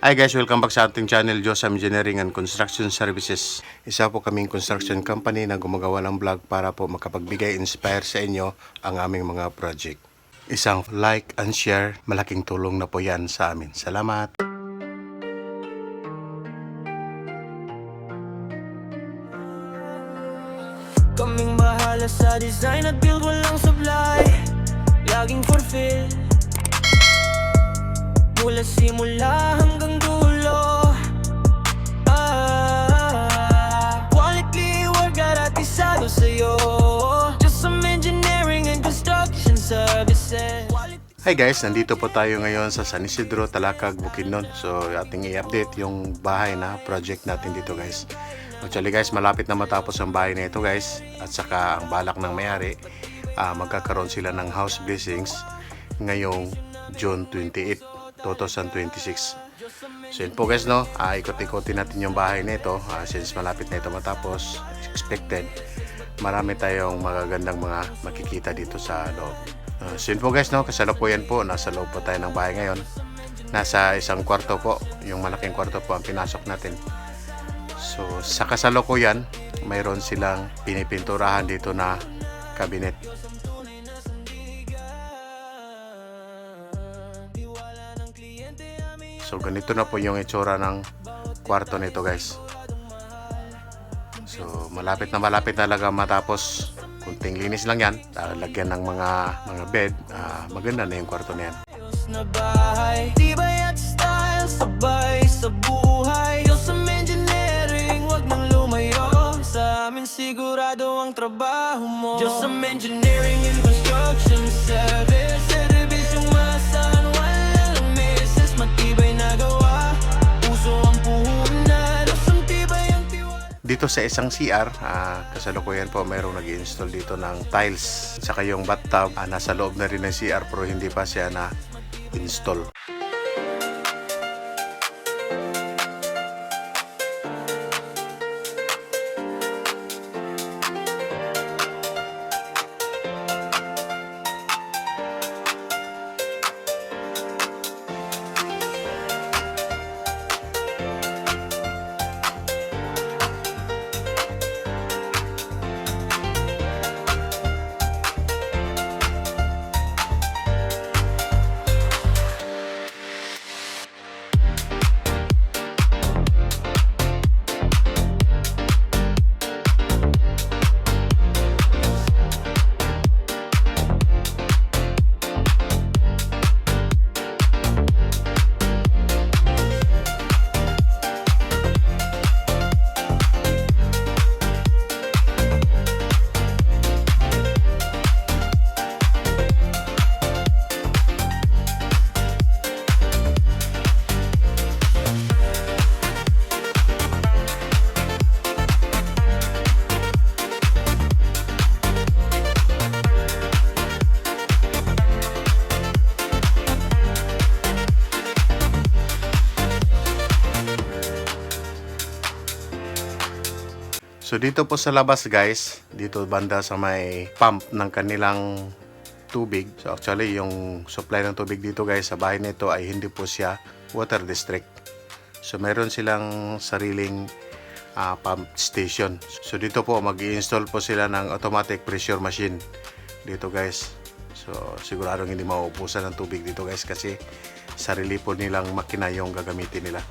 Hi guys, welcome back sa ating channel, Josam Engineering and Construction Services. Isa po kaming construction company na gumagawa ng vlog para po makapagbigay inspire sa inyo ang aming mga project. Isang like and share, malaking tulong na po yan sa amin. Salamat! Kaming bahala sa design at build, walang supply, laging fulfill mula simula hanggang dulo. Quality work garantisado sa'yo. Just some engineering and construction services. Hi guys, nandito po tayo ngayon sa San Isidro, Talakag, Bukidnon. So ating i-update yung bahay na project natin dito guys. Actually guys, malapit na matapos ang bahay na ito guys. At saka ang balak ng may-ari, magkakaroon sila ng house blessings ngayong June 28, 2026. So yun po guys, no, ikot-ikotin natin yung bahay na ito. Since malapit na ito matapos, expected, marami tayong magagandang mga makikita dito sa loob. So yun po guys, no, kasalukuyan po, nasa loob po tayo ng bahay ngayon. Nasa isang kwarto po, yung malaking kwarto po ang pinasok natin. So sa kasalukuyan, mayroon silang pinipinturahan dito na cabinet. So ganito na po yung itsura ng kwarto nito guys. So malapit na talaga matapos. Kunting linis lang yan, lagyan ng mga bed, maganda na yung kwarto na yan. Na bahay, tibay at style, sabay sa buhay. Josam Engineering, wag nang lumayo. Sa amin sigurado ang trabaho mo. Josam Engineering and Construction Service. Servisyong masan, walang misis. Matibay na gawa, puso ang puhunan. Josam tibay ang tiwala. Dito sa isang CR, kasalukuyan po mayroong nag-install dito ng tiles. Saka yung bathtub, nasa loob na rin ng CR pero hindi pa siya na-install. So dito po sa labas guys, dito banda sa may pump ng kanilang tubig. So actually yung supply ng tubig dito guys sa bahay nito ay hindi po siya water district. So meron silang sariling pump station. So dito po mag-i-install po sila ng automatic pressure machine dito guys. So siguradong hindi mauubusan ng tubig dito guys kasi sarili po nilang makina yung gagamitin nila.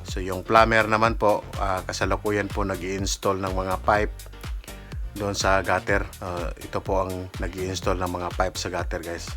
So yung plumber naman po, kasalukuyan po nag-i-install ng mga pipe doon sa gutter. Ito po ang nag-i-install ng mga pipe sa gutter guys.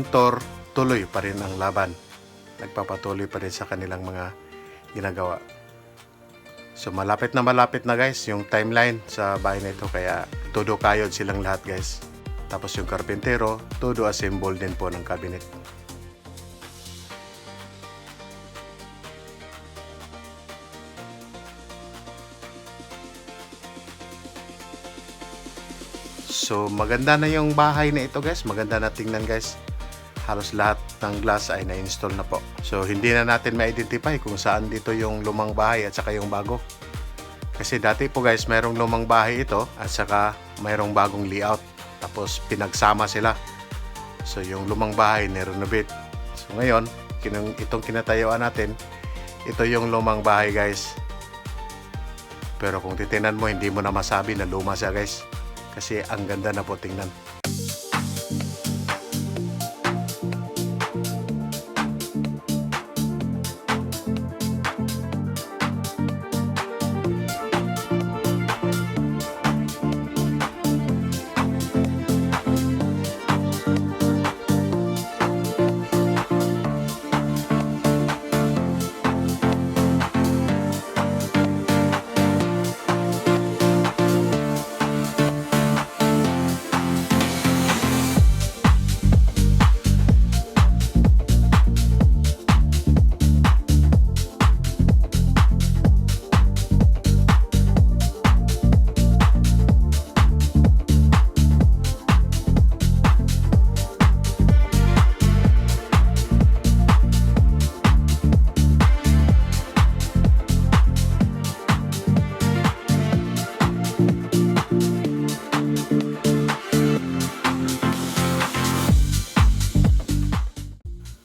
Inventor, tuloy pa rin ang laban. Nagpapatuloy pa rin sa kanilang mga ginagawa. So malapit na guys yung timeline sa bahay na ito, kaya todo kayod silang lahat guys. Tapos yung karpentero, todo assemble din po ng cabinet. So maganda na yung bahay na ito guys, maganda na tingnan guys. Halos lahat ng glass ay na-install na po. So hindi na natin ma-identify kung saan dito yung lumang bahay at saka yung bago. Kasi dati po guys, mayroong lumang bahay ito at saka mayroong bagong layout. Tapos pinagsama sila. So yung lumang bahay ni-renovate. So ngayon, itong kinatayuan natin, ito yung lumang bahay guys. Pero kung titinan mo, hindi mo na masabi na luma siya guys. Kasi ang ganda na po tingnan.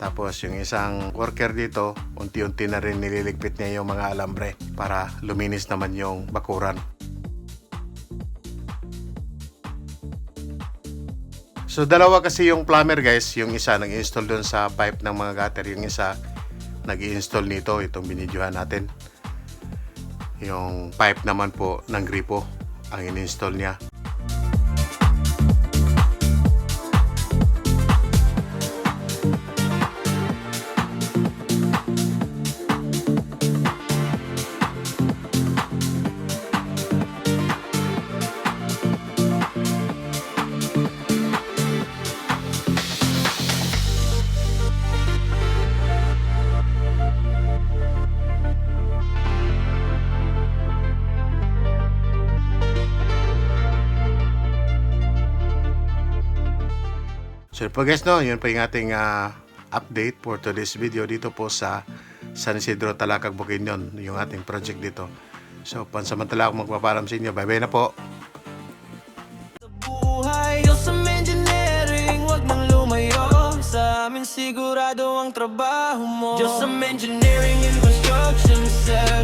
Tapos yung isang worker dito, unti-unti na rin nililigpit niya yung mga alambre para luminis naman yung bakuran. So dalawa kasi yung plumber guys, yung isa nag-install doon sa pipe ng mga gutter, yung isa nag-i-install nito, itong binidyohan natin. Yung pipe naman po ng gripo ang in-install niya. So po guys, no, yun po yung ating update for today's video dito po sa San Isidro, Talakag, Bukidnon, yung ating project dito. So pansamantala ako magpapalam sa inyo. Bye bye na po. Sa buhay, Diyos sa engineering, wag nang lumayo. Sa amin sigurado ang trabaho mo. Diyos sa engineering and construction, sir.